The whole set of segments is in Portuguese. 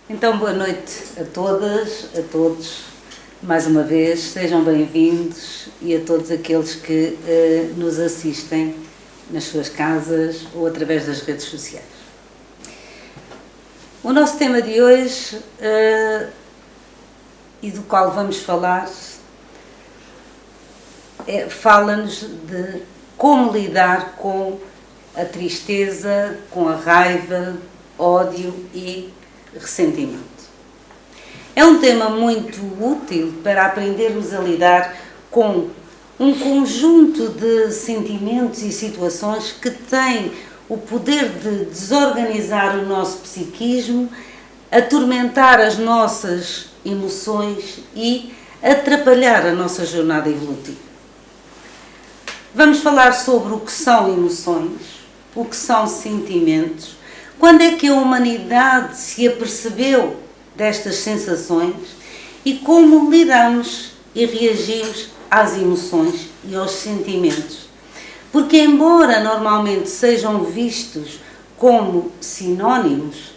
Então, boa noite a todas, a todos, mais uma vez, sejam bem-vindos e a todos aqueles que nos assistem nas suas casas ou através das redes sociais. O nosso tema de hoje, e do qual vamos falar, fala-nos de como lidar com a tristeza, com a raiva, ódio e ressentimento. É um tema muito útil para aprendermos a lidar com um conjunto de sentimentos e situações que têm o poder de desorganizar o nosso psiquismo, atormentar as nossas emoções e atrapalhar a nossa jornada evolutiva. Vamos falar sobre o que são emoções, o que são sentimentos, quando é que a humanidade se apercebeu destas sensações e como lidamos e reagimos às emoções e aos sentimentos. Porque, embora normalmente sejam vistos como sinónimos,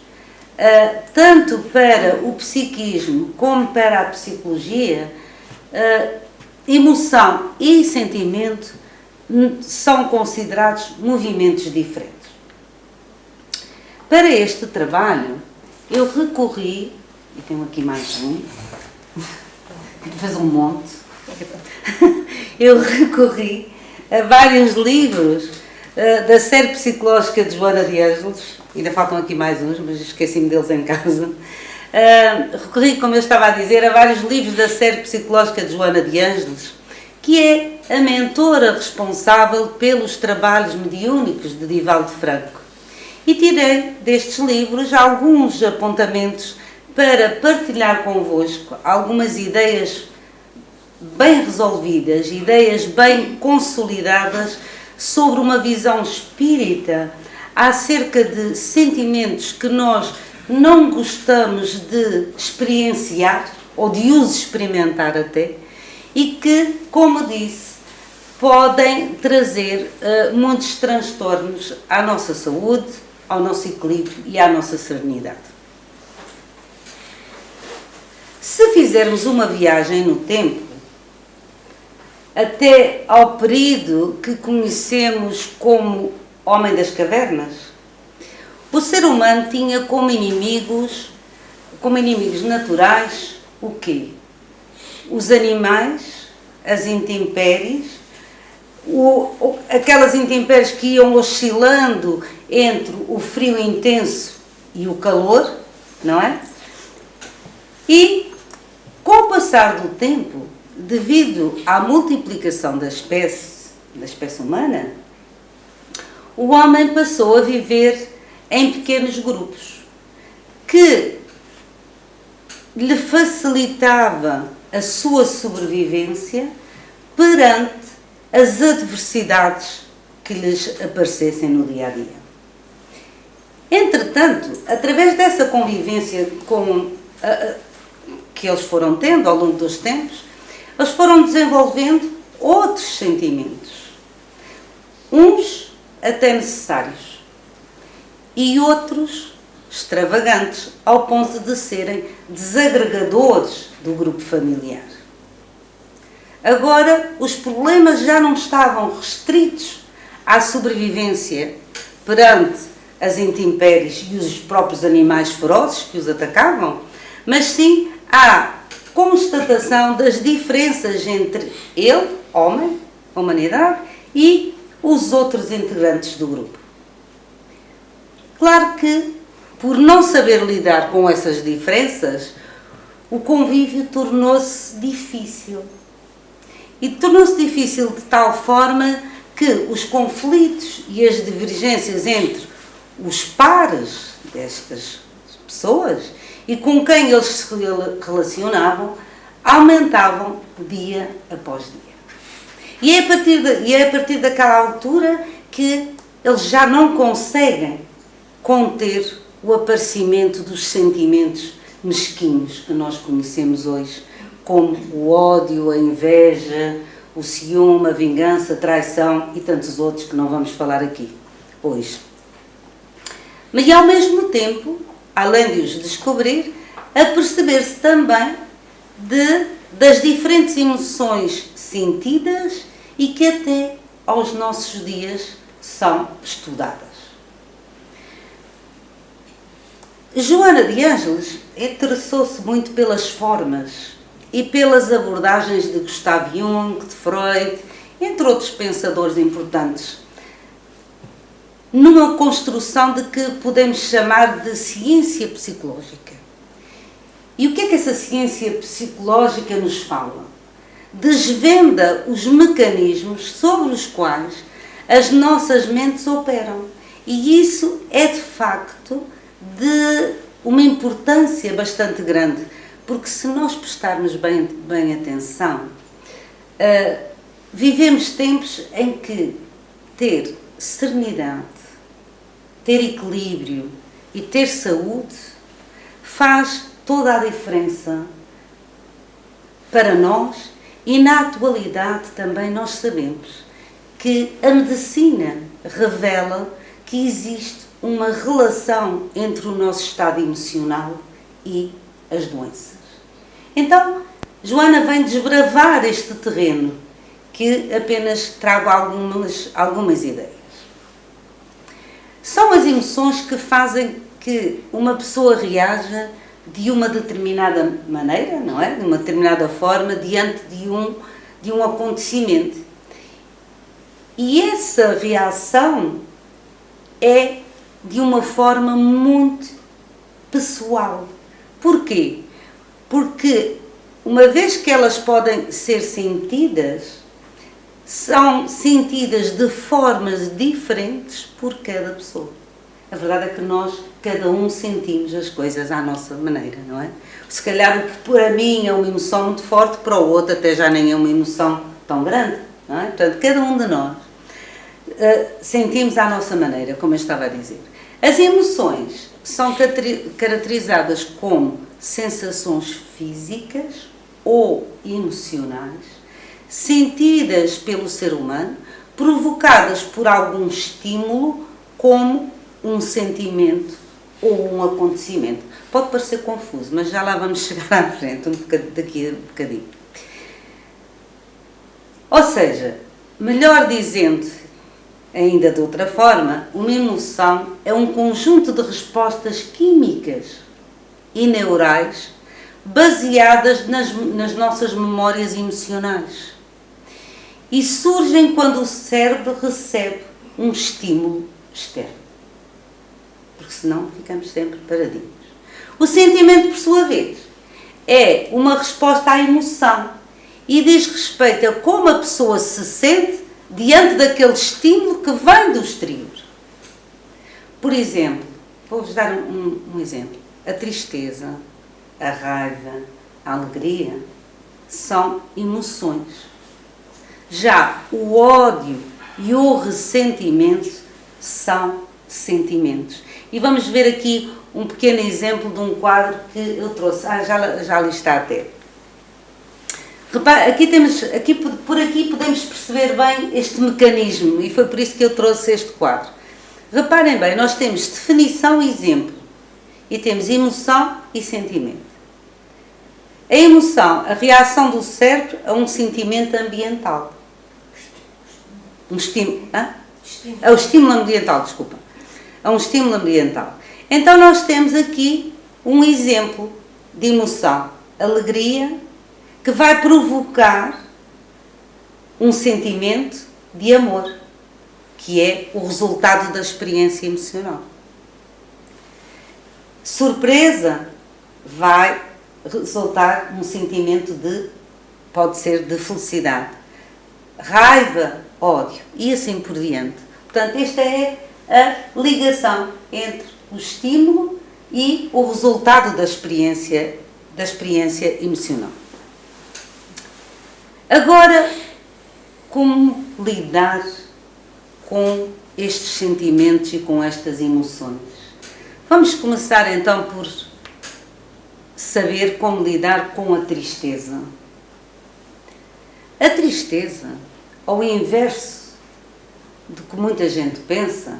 tanto para o psiquismo como para a psicologia, emoção e sentimento são considerados movimentos diferentes. Para este trabalho, eu recorri, e tenho aqui mais um, fez um monte, eu recorri a vários livros da série psicológica de Joana de Ângeles, ainda faltam aqui mais uns, mas esqueci-me deles em casa. Recorri, como eu estava a dizer, a vários livros da série psicológica de Joana de Ângeles, que é a mentora responsável pelos trabalhos mediúnicos de Divaldo Franco. E tirei destes livros alguns apontamentos para partilhar convosco algumas ideias bem resolvidas, ideias bem consolidadas sobre uma visão espírita acerca de sentimentos que nós não gostamos de experienciar ou de os experimentar até, e que, como disse, podem trazer muitos transtornos à nossa saúde, ao nosso equilíbrio e à nossa serenidade. Se fizermos uma viagem no tempo, até ao período que conhecemos como Homem das Cavernas, o ser humano tinha como inimigos naturais o quê? Os animais, as intempéries, aquelas intempéries que iam oscilando entre o frio intenso e o calor, não é? E, com o passar do tempo, devido à multiplicação da espécie humana, o homem passou a viver em pequenos grupos, que lhe facilitava a sua sobrevivência perante as adversidades que lhes aparecessem no dia a dia. Entretanto, através dessa convivência que eles foram tendo ao longo dos tempos, eles foram desenvolvendo outros sentimentos, uns até necessários e outros extravagantes, ao ponto de serem desagregadores do grupo familiar. Agora, os problemas já não estavam restritos à sobrevivência perante as intempéries e os próprios animais ferozes que os atacavam, mas sim à constatação das diferenças entre ele, homem, a humanidade, e os outros integrantes do grupo. Claro que, por não saber lidar com essas diferenças, o convívio tornou-se difícil. E tornou-se difícil de tal forma que os conflitos e as divergências entre os pares destas pessoas e com quem eles se relacionavam aumentavam dia após dia. E é a partir daquela altura que eles já não conseguem conter o aparecimento dos sentimentos mesquinhos que nós conhecemos hoje, como o ódio, a inveja, o ciúme, a vingança, a traição e tantos outros que não vamos falar aqui hoje. Mas ao mesmo tempo, além de os descobrir, perceber-se também das diferentes emoções sentidas e que até aos nossos dias são estudadas. Joana de Ângeles interessou-se muito pelas formas e pelas abordagens de Gustav Jung, de Freud, entre outros pensadores importantes, numa construção de que podemos chamar de ciência psicológica. E o que é que essa ciência psicológica nos fala? Desvenda os mecanismos sobre os quais as nossas mentes operam. E isso é, de facto, de uma importância bastante grande, porque se nós prestarmos bem atenção, vivemos tempos em que ter serenidade, ter equilíbrio e ter saúde faz toda a diferença para nós, e na atualidade também nós sabemos que a medicina revela que existe uma relação entre o nosso estado emocional e as doenças. Então, Joana vem desbravar este terreno, que apenas trago algumas ideias. São as emoções que fazem que uma pessoa reaja de uma determinada maneira, não é? De uma determinada forma, diante de um acontecimento. E essa reação é de uma forma muito pessoal. Porquê? Porque, uma vez que elas podem ser sentidas, são sentidas de formas diferentes por cada pessoa. A verdade é que nós, cada um, sentimos as coisas à nossa maneira, não é? Se calhar o que para mim é uma emoção muito forte, para o outro até já nem é uma emoção tão grande, não é? Portanto, cada um de nós sentimos à nossa maneira, como eu estava a dizer. As emoções são caracterizadas como sensações físicas ou emocionais, sentidas pelo ser humano, provocadas por algum estímulo, como um sentimento ou um acontecimento. Pode parecer confuso, mas já lá vamos chegar à frente, daqui a bocadinho. Ou seja, melhor dizendo, ainda de outra forma, uma emoção é um conjunto de respostas químicas e neurais baseadas nas nossas memórias emocionais. E surgem quando o cérebro recebe um estímulo externo. Porque senão ficamos sempre paradinhos. O sentimento, por sua vez, é uma resposta à emoção e diz respeito a como a pessoa se sente diante daquele estímulo que vem do exterior. Por exemplo, vou-vos dar um exemplo. A tristeza, a raiva, a alegria são emoções. Já o ódio e o ressentimento são sentimentos. E vamos ver aqui um pequeno exemplo de um quadro que eu trouxe. Já ali está até. Repare, por aqui podemos perceber bem este mecanismo, e foi por isso que eu trouxe este quadro. Reparem bem, nós temos definição e exemplo, e temos emoção e sentimento. A emoção, a reação do cérebro a um sentimento ambiental. O estímulo ambiental, desculpa. A um estímulo ambiental. Então nós temos aqui um exemplo de emoção, alegria, que vai provocar um sentimento de amor, que é o resultado da experiência emocional. Surpresa vai resultar num sentimento pode ser de felicidade. Raiva, ódio e assim por diante. Portanto, esta é a ligação entre o estímulo e o resultado da experiência emocional. Agora, como lidar com estes sentimentos e com estas emoções? Vamos começar então por saber como lidar com a tristeza. A tristeza, ao inverso do que muita gente pensa,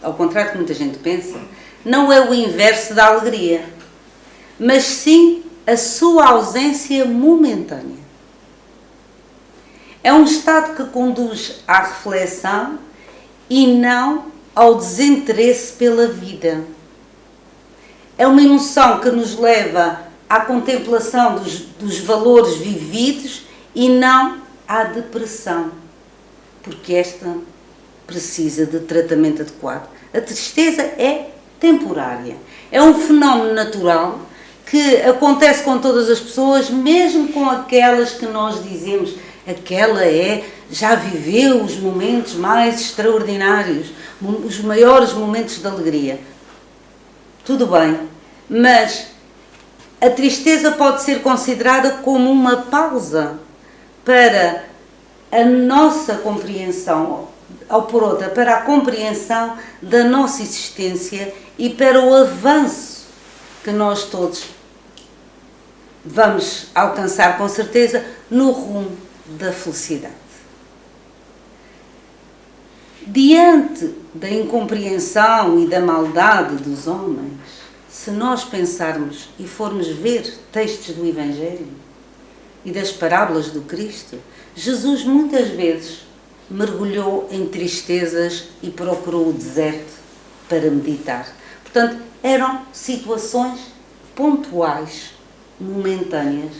ao contrário do que muita gente pensa, não é o inverso da alegria. mas sim a sua ausência momentânea. É um estado que conduz à reflexão e não ao desinteresse pela vida. É uma emoção que nos leva à contemplação dos valores vividos e não à depressão, porque esta precisa de tratamento adequado. A tristeza é temporária, é um fenómeno natural que acontece com todas as pessoas, mesmo com aquelas que nós dizemos, aquela já viveu os momentos mais extraordinários, os maiores momentos de alegria. Tudo bem, mas a tristeza pode ser considerada como uma pausa para a nossa compreensão, ou por outra, para a compreensão da nossa existência e para o avanço que nós todos vamos alcançar com certeza no rumo da felicidade. Diante da incompreensão e da maldade dos homens, se nós pensarmos e formos ver textos do Evangelho e das parábolas do Cristo, Jesus muitas vezes mergulhou em tristezas e procurou o deserto para meditar. Portanto, eram situações pontuais, momentâneas.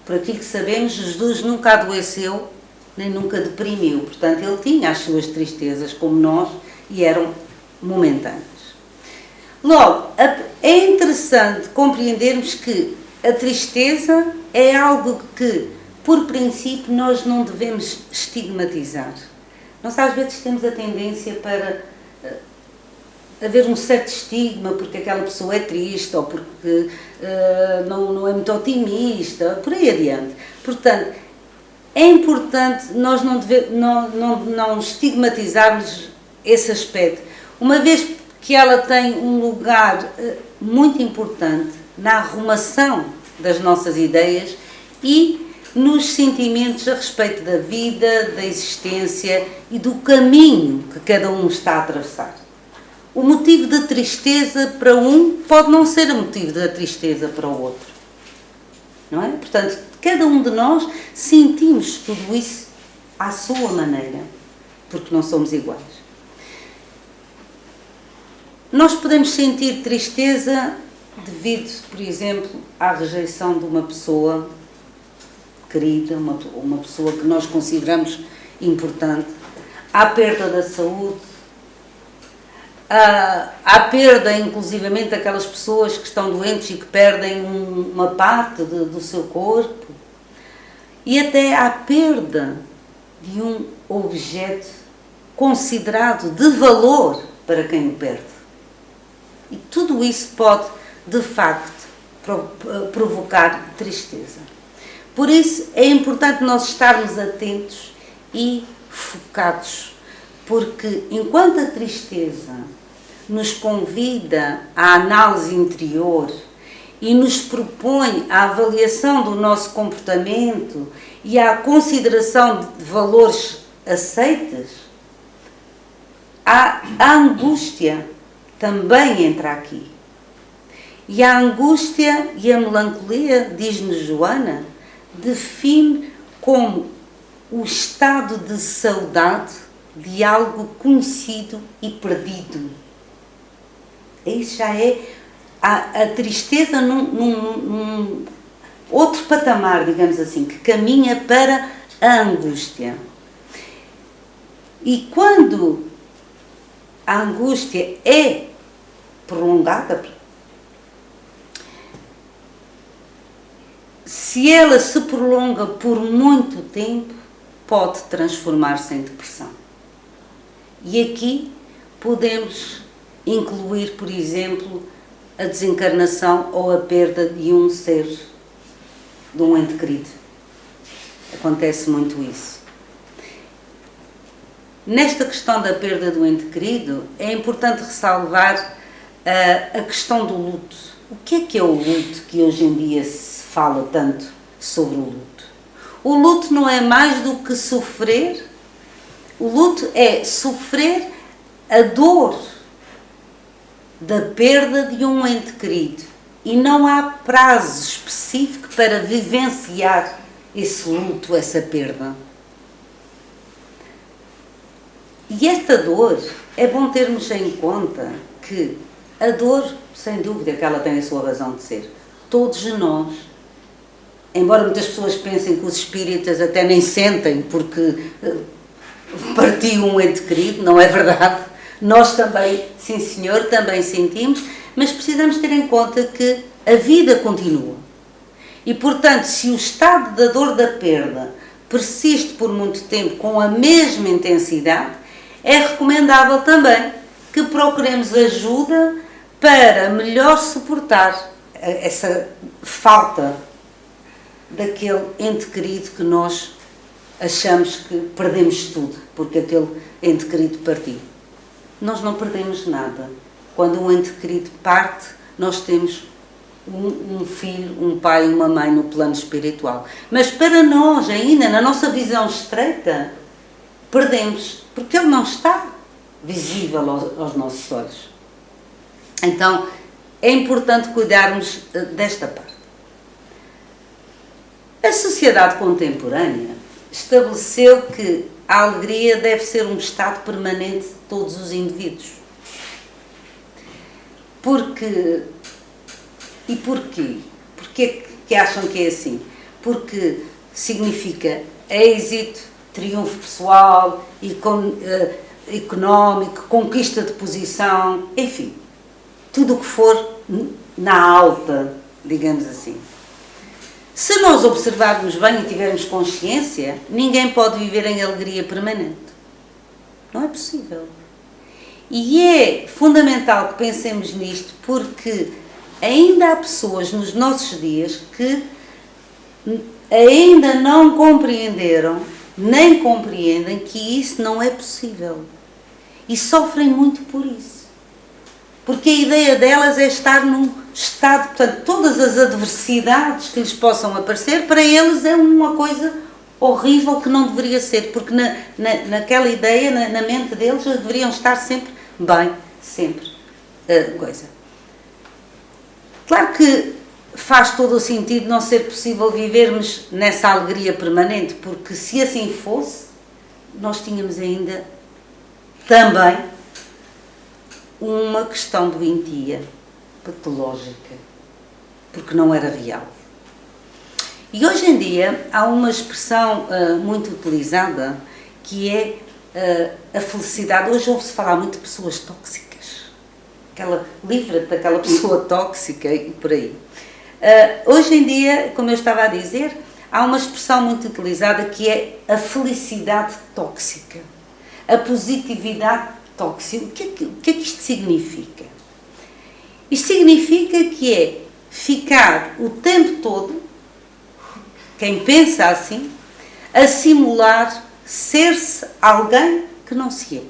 Por aquilo que sabemos, Jesus nunca adoeceu, nem nunca deprimiu. Portanto, ele tinha as suas tristezas, como nós, e eram momentâneas. Logo, é interessante compreendermos que a tristeza é algo que, por princípio, nós não devemos estigmatizar. Nós às vezes temos a tendência para haver um certo estigma porque aquela pessoa é triste ou porque não é muito otimista, por aí adiante. Portanto, é importante nós não estigmatizarmos esse aspecto, uma vez que ela tem um lugar muito importante na arrumação das nossas ideias e nos sentimentos a respeito da vida, da existência e do caminho que cada um está a atravessar. O motivo de tristeza para um pode não ser o motivo da tristeza para o outro. Não é? Portanto, cada um de nós sentimos tudo isso à sua maneira, porque não somos iguais. Nós podemos sentir tristeza devido, por exemplo, à rejeição de uma pessoa querida, uma pessoa que nós consideramos importante, à perda da saúde, à perda, inclusivamente, daquelas pessoas que estão doentes e que perdem uma parte do seu corpo, e até à perda de um objeto considerado de valor para quem o perde. E tudo isso pode, de facto, provocar tristeza. Por isso é importante nós estarmos atentos e focados, porque enquanto a tristeza nos convida à análise interior e nos propõe a avaliação do nosso comportamento e à consideração de valores aceites, a angústia também entra aqui. E a angústia e a melancolia, diz-nos Joana, define como o estado de saudade de algo conhecido e perdido. Isso já é a tristeza num outro patamar, digamos assim, que caminha para a angústia. E quando a angústia é prolongada, se ela se prolonga por muito tempo, pode transformar-se em depressão. E aqui podemos incluir, por exemplo, a desencarnação ou a perda de um ser, de um ente querido. Acontece muito isso. Nesta questão da perda do ente querido, é importante ressalvar a questão do luto. O que é o luto que hoje em dia se fala tanto sobre o luto? O luto não é mais do que sofrer. O luto é sofrer a dor da perda de um ente querido. e não há prazo específico para vivenciar esse luto, essa perda. E esta dor, é bom termos em conta que a dor, sem dúvida que ela tem a sua razão de ser. Todos nós, embora muitas pessoas pensem que os espíritas até nem sentem porque partiu um ente querido, não é verdade. Nós também, sim senhor, também sentimos, mas precisamos ter em conta que a vida continua. E, portanto, se o estado da dor da perda persiste por muito tempo com a mesma intensidade, é recomendável também que procuremos ajuda para melhor suportar essa falta daquele ente querido que nós achamos que perdemos tudo, porque aquele ente querido partiu. Nós não perdemos nada. Quando um ente querido parte, nós temos um filho, um pai e uma mãe no plano espiritual. Mas para nós, ainda, na nossa visão estreita, perdemos, porque ele não está visível aos nossos olhos. Então, é importante cuidarmos desta parte. A sociedade contemporânea estabeleceu que a alegria deve ser um estado permanente de todos os indivíduos. E porquê? Porquê que acham que é assim? Porque significa êxito, triunfo pessoal, económico, conquista de posição, enfim, tudo o que for na alta, digamos assim. Se nós observarmos bem e tivermos consciência, ninguém pode viver em alegria permanente. Não é possível. E é fundamental que pensemos nisto, porque ainda há pessoas nos nossos dias que ainda não compreenderam, nem compreendem que isso não é possível. E sofrem muito por isso. Porque a ideia delas é estar num estado, portanto, todas as adversidades que lhes possam aparecer, para eles é uma coisa horrível que não deveria ser, porque naquela ideia, na mente deles, eles deveriam estar sempre bem, sempre. Coisa. Claro que faz todo o sentido não ser possível vivermos nessa alegria permanente, porque se assim fosse, nós tínhamos ainda também uma questão doentia, patológica, porque não era real. E hoje em dia há uma expressão muito utilizada que é a felicidade. Hoje ouve-se falar muito de pessoas tóxicas, livra-te daquela pessoa tóxica e por aí. Hoje em dia, como eu estava a dizer, há uma expressão muito utilizada que é a felicidade tóxica, a positividade tóxica. O que é que isto significa? Isto significa que é ficar o tempo todo, quem pensa assim, a simular ser-se alguém que não se é.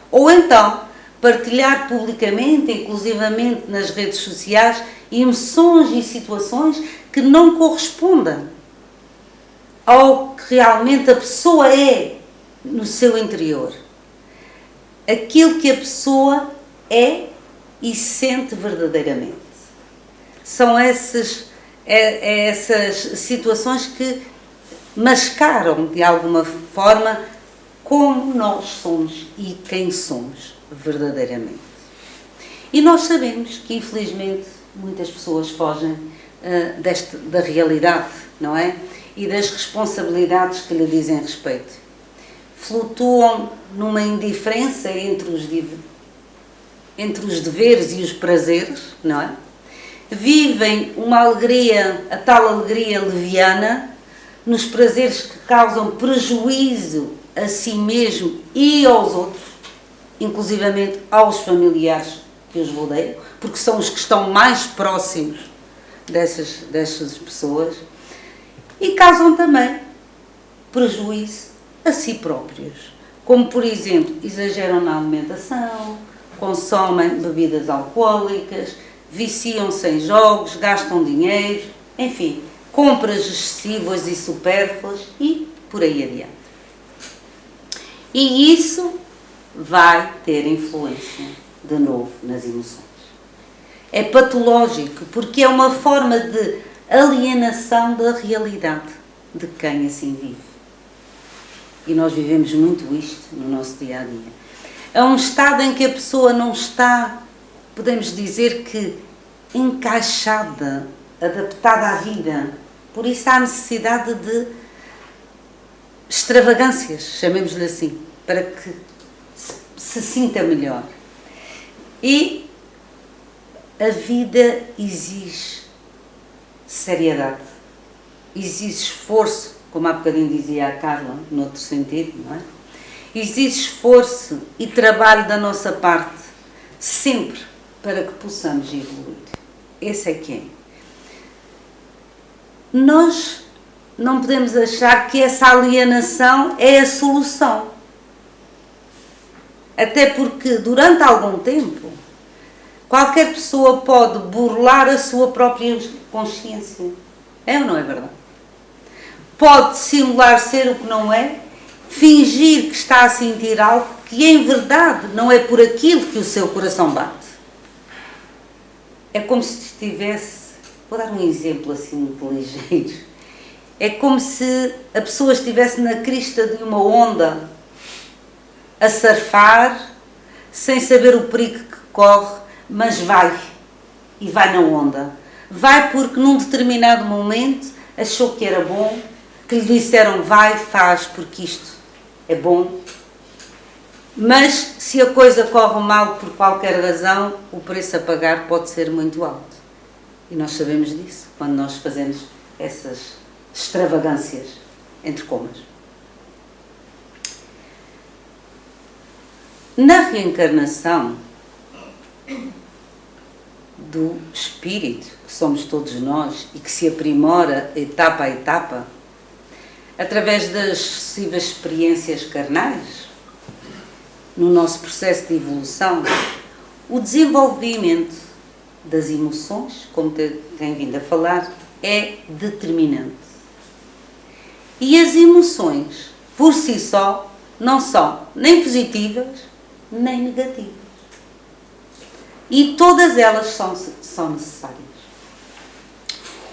Ou então, partilhar publicamente, inclusivamente nas redes sociais, emoções e situações que não correspondem ao que realmente a pessoa é no seu interior. Aquilo que a pessoa é e sente verdadeiramente. São essas situações que mascaram, de alguma forma, como nós somos e quem somos verdadeiramente. E nós sabemos que, infelizmente, muitas pessoas fogem da realidade, não é? E das responsabilidades que lhe dizem respeito. Flutuam numa indiferença entre os deveres e os prazeres, não é? Vivem uma alegria, a tal alegria leviana, nos prazeres que causam prejuízo a si mesmo e aos outros, inclusivamente aos familiares que os rodeiam, porque são os que estão mais próximos dessas pessoas, e causam também prejuízo a si próprios, como, por exemplo, exageram na alimentação, consomem bebidas alcoólicas, viciam-se em jogos, gastam dinheiro, enfim, compras excessivas e supérfluas e por aí adiante. E isso vai ter influência, de novo, nas emoções. É patológico, porque é uma forma de alienação da realidade de quem assim vive. E nós vivemos muito isto no nosso dia-a-dia. É um estado em que a pessoa não está, podemos dizer que, encaixada, adaptada à vida. Por isso há necessidade de extravagâncias, chamemos-lhe assim, para que se sinta melhor. E a vida exige seriedade, exige esforço, como há bocadinho dizia a Carla, noutro sentido, não é? Exige esforço e trabalho da nossa parte, sempre, para que possamos evoluir. Esse é que é. Nós não podemos achar que essa alienação é a solução. Até porque, durante algum tempo, qualquer pessoa pode burlar a sua própria consciência. É ou não é verdade? Pode simular ser o que não é, fingir que está a sentir algo que em verdade não é por aquilo que o seu coração bate. É como se estivesse, vou dar um exemplo assim muito ligeiro, é como se a pessoa estivesse na crista de uma onda a surfar, sem saber o perigo que corre, mas vai, e vai na onda. Vai porque num determinado momento achou que era bom, que lhe disseram vai, faz, porque isto é bom. Mas se a coisa corre mal por qualquer razão, o preço a pagar pode ser muito alto. E nós sabemos disso quando nós fazemos essas extravagâncias, entre comas. Na reencarnação do espírito, que somos todos nós e que se aprimora etapa a etapa, através das sucessivas experiências carnais, no nosso processo de evolução, o desenvolvimento das emoções, como tem vindo a falar, é determinante. E as emoções, por si só, não são nem positivas, nem negativas. E todas elas são necessárias.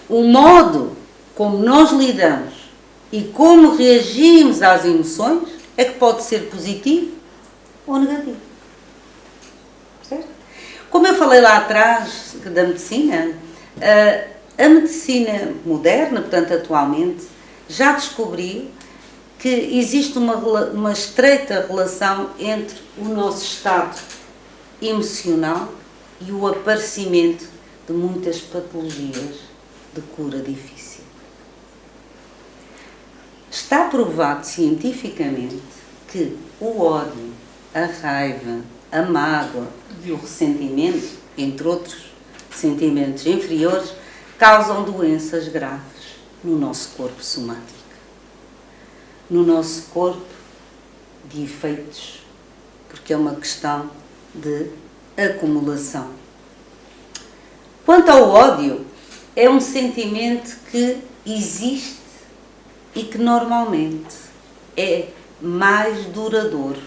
O modo como nós lidamos e como reagimos às emoções é que pode ser positivo ou negativo. Certo? Como eu falei lá atrás da medicina, a medicina moderna, portanto atualmente, já descobriu que existe uma estreita relação entre o nosso estado emocional e o aparecimento de muitas patologias de cura difícil. Está provado cientificamente que o ódio, a raiva, a mágoa e o ressentimento, entre outros sentimentos inferiores, causam doenças graves no nosso corpo somático, no nosso corpo de efeitos, porque é uma questão de acumulação. Quanto ao ódio, é um sentimento que existe e que normalmente é mais duradouro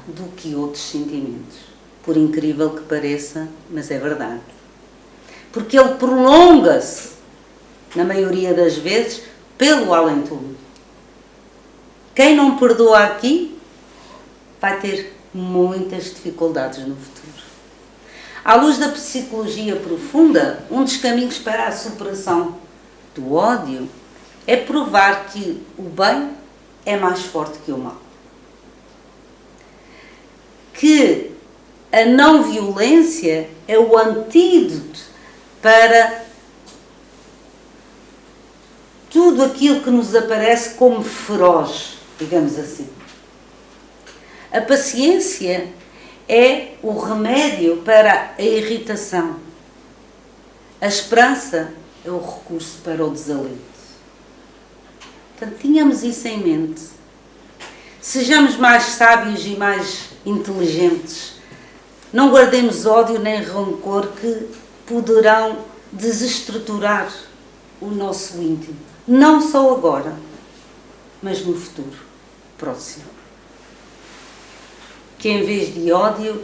do que outros sentimentos. Por incrível que pareça, mas é verdade. Porque ele prolonga-se, na maioria das vezes, pelo além-túmulo. Quem não perdoa aqui vai ter muitas dificuldades no futuro. À luz da psicologia profunda, um dos caminhos para a superação do ódio é provar que o bem é mais forte que o mal. Que a não violência é o antídoto para tudo aquilo que nos aparece como feroz, digamos assim. A paciência é o remédio para a irritação. A esperança é o recurso para o desalento. Portanto, tenhamos isso em mente. Sejamos mais sábios e mais inteligentes. Não guardemos ódio nem rancor que poderão desestruturar o nosso íntimo. Não só agora, mas no futuro próximo. Que em vez de ódio,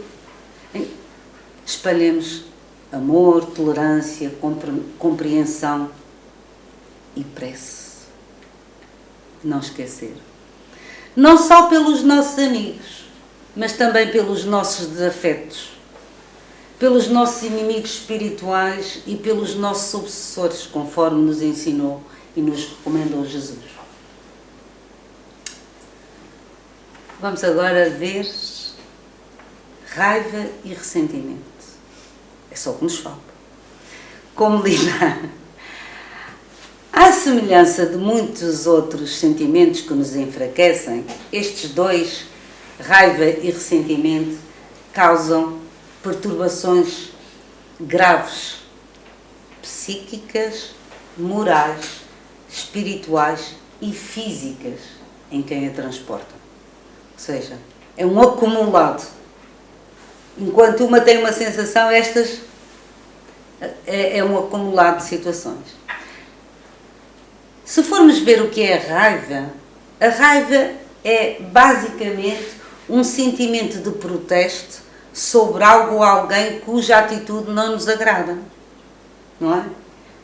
espalhemos amor, tolerância, compreensão e prece. Não esquecer. Não só pelos nossos amigos, mas também pelos nossos desafetos, pelos nossos inimigos espirituais e pelos nossos obsessores, conforme nos ensinou e nos recomendou Jesus. Vamos agora ver raiva e ressentimento. É só o que nos falta. Como lidar? À semelhança de muitos outros sentimentos que nos enfraquecem, estes dois, raiva e ressentimento, causam perturbações graves, psíquicas, morais, espirituais e físicas em quem a transportam. Ou seja, é um acumulado. Enquanto uma tem uma sensação, estas é um acumulado de situações. Se formos ver o que é a raiva é basicamente um sentimento de protesto sobre algo ou alguém cuja atitude não nos agrada, não é?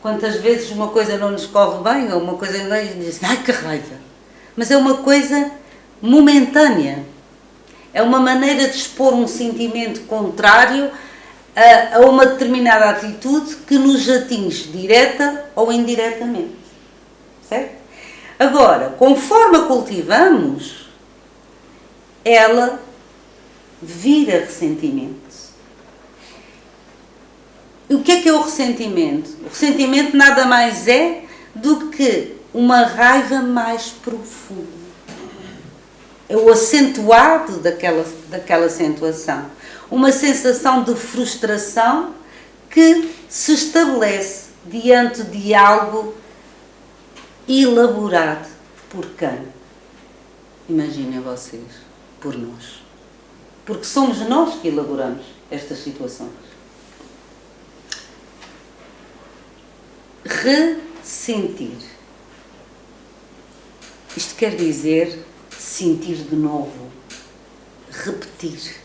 Quantas vezes uma coisa não nos corre bem ou uma coisa não nos diz, ai que raiva, mas é uma coisa momentânea, é uma maneira de expor um sentimento contrário a uma determinada atitude que nos atinge direta ou indiretamente. Certo? Agora, conforme a cultivamos, ela vira ressentimento. E o que é o ressentimento? O ressentimento nada mais é do que uma raiva mais profunda. É o acentuado daquela acentuação. Uma sensação de frustração que se estabelece diante de algo elaborado por quem? Imaginem vocês, por nós. Porque somos nós que elaboramos estas situações. Ressentir. Isto quer dizer sentir de novo, repetir.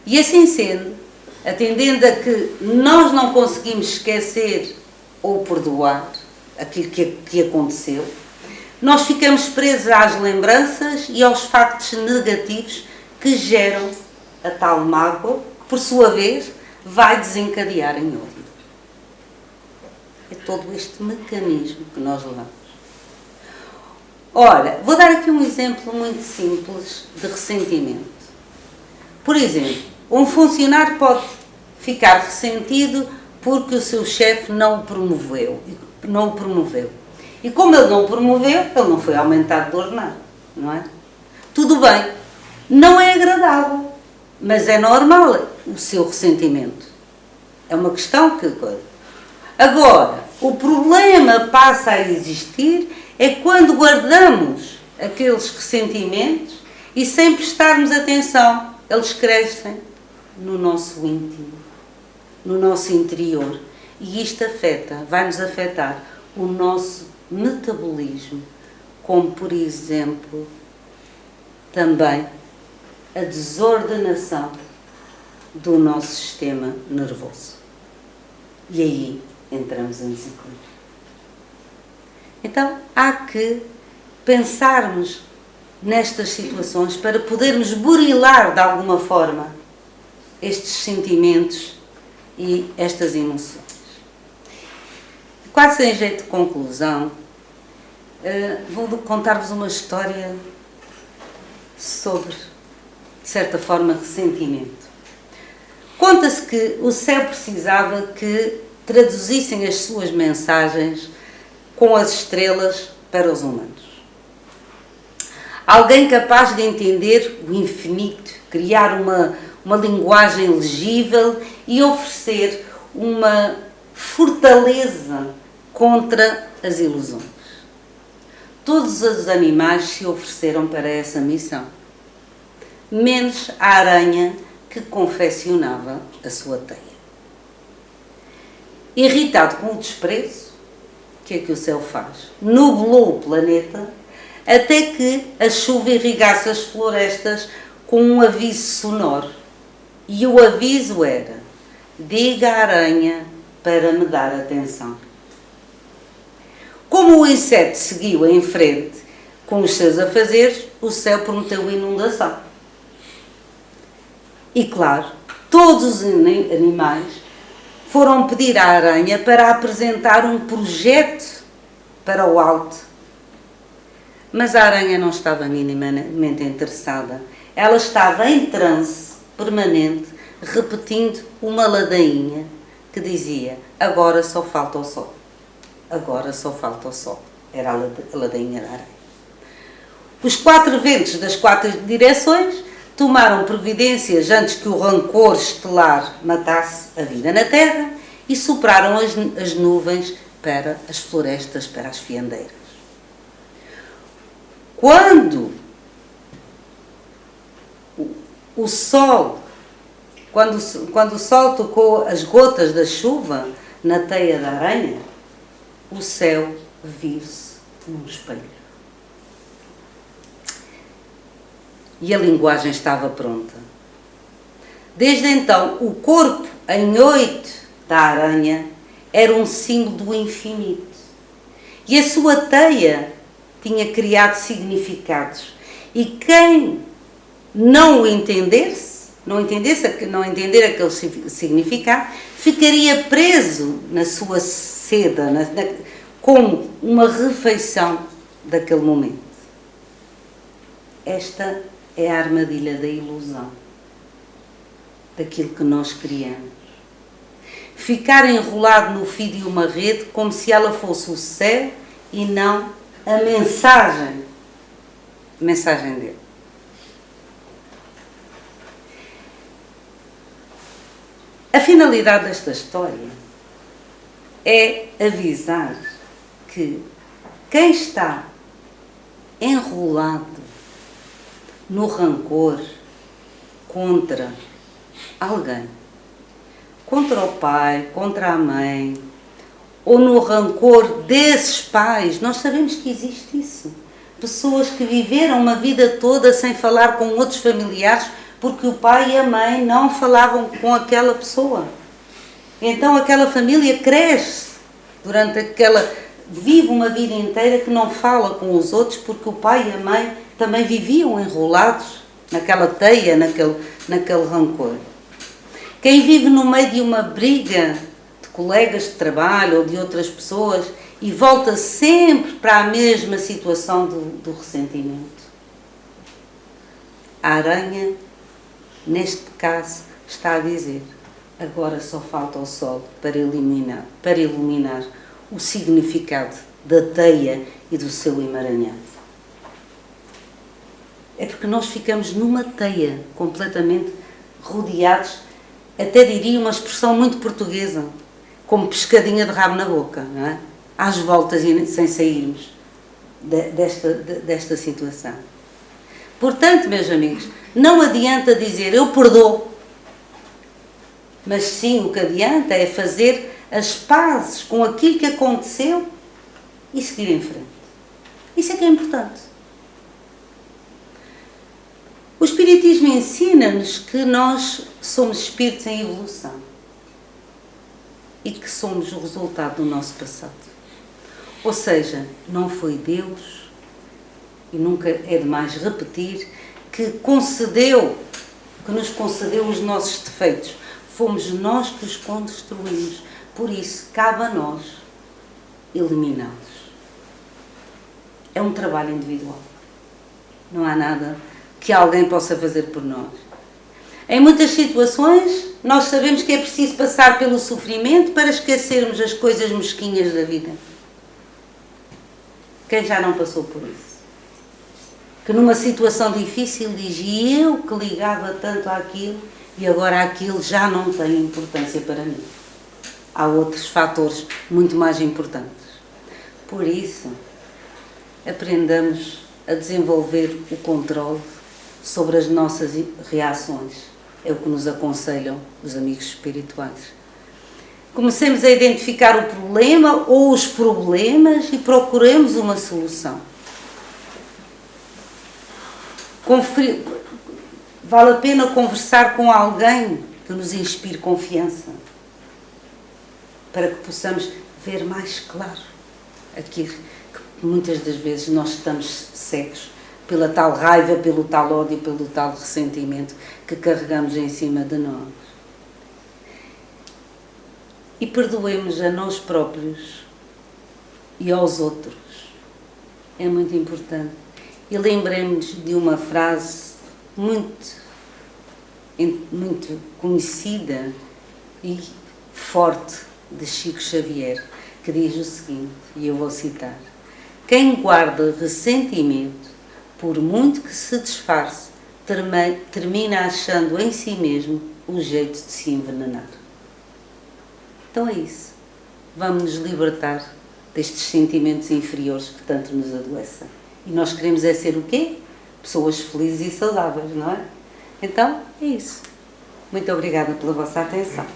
E assim sendo, atendendo a que nós não conseguimos esquecer ou perdoar aquilo que aconteceu, nós ficamos presos às lembranças e aos factos negativos que geram a tal mágoa, que por sua vez vai desencadear em ódio. É todo este mecanismo que nós levamos. Ora, vou dar aqui um exemplo muito simples de ressentimento. Por exemplo, um funcionário pode ficar ressentido porque o seu chefe não o promoveu. E como ele não o promoveu, ele não foi aumentado de ordenado, não é? Tudo bem, não é agradável, mas é normal o seu ressentimento. É uma questão que... Agora, o problema passa a existir é quando guardamos aqueles ressentimentos e sem prestarmos atenção, eles crescem no nosso íntimo, no nosso interior. E isto vai-nos afetar o nosso metabolismo, como, por exemplo, também a desordenação do nosso sistema nervoso. E aí entramos em desequilíbrio. Então, há que pensarmos nestas situações para podermos burilar de alguma forma estes sentimentos e estas emoções. Quase sem jeito de conclusão, vou contar-vos uma história sobre, de certa forma, ressentimento. Conta-se que o céu precisava que traduzissem as suas mensagens com as estrelas para os humanos. Alguém capaz de entender o infinito, criar uma linguagem legível e oferecer uma fortaleza contra as ilusões. Todos os animais se ofereceram para essa missão, menos a aranha que confeccionava a sua teia. Irritado com o desprezo, o que é que o céu faz? Nublou o planeta até que a chuva irrigasse as florestas com um aviso sonoro. E o aviso era: diga à aranha para me dar atenção. Como o inseto seguiu em frente com os seus afazeres, o céu prometeu inundação. E claro, todos os animais foram pedir à aranha para apresentar um projeto para o alto. Mas a aranha não estava minimamente interessada. Ela estava em transe permanente, repetindo uma ladainha que dizia: agora só falta o sol. Agora só falta o sol. Era a ladainha da aranha. Os 4 ventos das 4 direções tomaram providências antes que o rancor estelar matasse a vida na terra e sopraram as nuvens para as florestas, para as fiandeiras. Quando o sol tocou as gotas da chuva na teia da aranha, o céu viu-se num espelho. E a linguagem estava pronta. Desde então, o corpo em 8 da aranha era um símbolo do infinito. E a sua teia tinha criado significados. E quem não entender aquele significado, ficaria preso na sua seda, como uma refeição daquele momento. Esta é a armadilha da ilusão, daquilo que nós criamos. Ficar enrolado no fio de uma rede como se ela fosse o céu e não a mensagem dele. A finalidade desta história é avisar que quem está enrolado no rancor contra alguém, contra o pai, contra a mãe, ou no rancor desses pais, nós sabemos que existe isso. Pessoas que viveram uma vida toda sem falar com outros familiares porque o pai e a mãe não falavam com aquela pessoa. Então aquela família cresce vive uma vida inteira que não fala com os outros porque o pai e a mãe também viviam enrolados naquela teia, naquele rancor. Quem vive no meio de uma briga de colegas de trabalho ou de outras pessoas e volta sempre para a mesma situação do ressentimento. A aranha, neste caso, está a dizer: agora só falta o sol para iluminar o significado da teia e do seu emaranhado. É porque nós ficamos numa teia, completamente rodeados, até diria uma expressão muito portuguesa, como pescadinha de rabo na boca, não é? Às voltas e sem sairmos desta situação. Portanto, meus amigos, não adianta dizer eu perdoo, mas sim o que adianta é fazer as pazes com aquilo que aconteceu e seguir em frente. Isso é que é importante. O Espiritismo ensina-nos que nós somos espíritos em evolução e que somos o resultado do nosso passado. Ou seja, não foi Deus, e nunca é demais repetir, que nos concedeu os nossos defeitos. Fomos nós que os construímos. Por isso, cabe a nós eliminá-los. É um trabalho individual. Não há nada que alguém possa fazer por nós. Em muitas situações, nós sabemos que é preciso passar pelo sofrimento para esquecermos as coisas mesquinhas da vida. Quem já não passou por isso? Que numa situação difícil diz: e eu que ligava tanto àquilo e agora aquilo já não tem importância para mim. Há outros fatores muito mais importantes. Por isso, aprendamos a desenvolver o controle sobre as nossas reações. É o que nos aconselham os amigos espirituais. Comecemos a identificar o problema ou os problemas e procuremos uma solução. Vale a pena conversar com alguém que nos inspire confiança. para que possamos ver mais claro aquilo que muitas das vezes nós estamos cegos pela tal raiva, pelo tal ódio, pelo tal ressentimento que carregamos em cima de nós. E perdoemos a nós próprios e aos outros. É muito importante. E lembremos de uma frase muito conhecida e forte de Chico Xavier, que diz o seguinte, e eu vou citar: quem guarda ressentimento, por muito que se disfarce, termina achando em si mesmo o jeito de se envenenar. Então é isso. Vamos nos libertar destes sentimentos inferiores que tanto nos adoecem. E nós queremos é ser o quê? Pessoas felizes e saudáveis, não é? Então, é isso. Muito obrigada pela vossa atenção.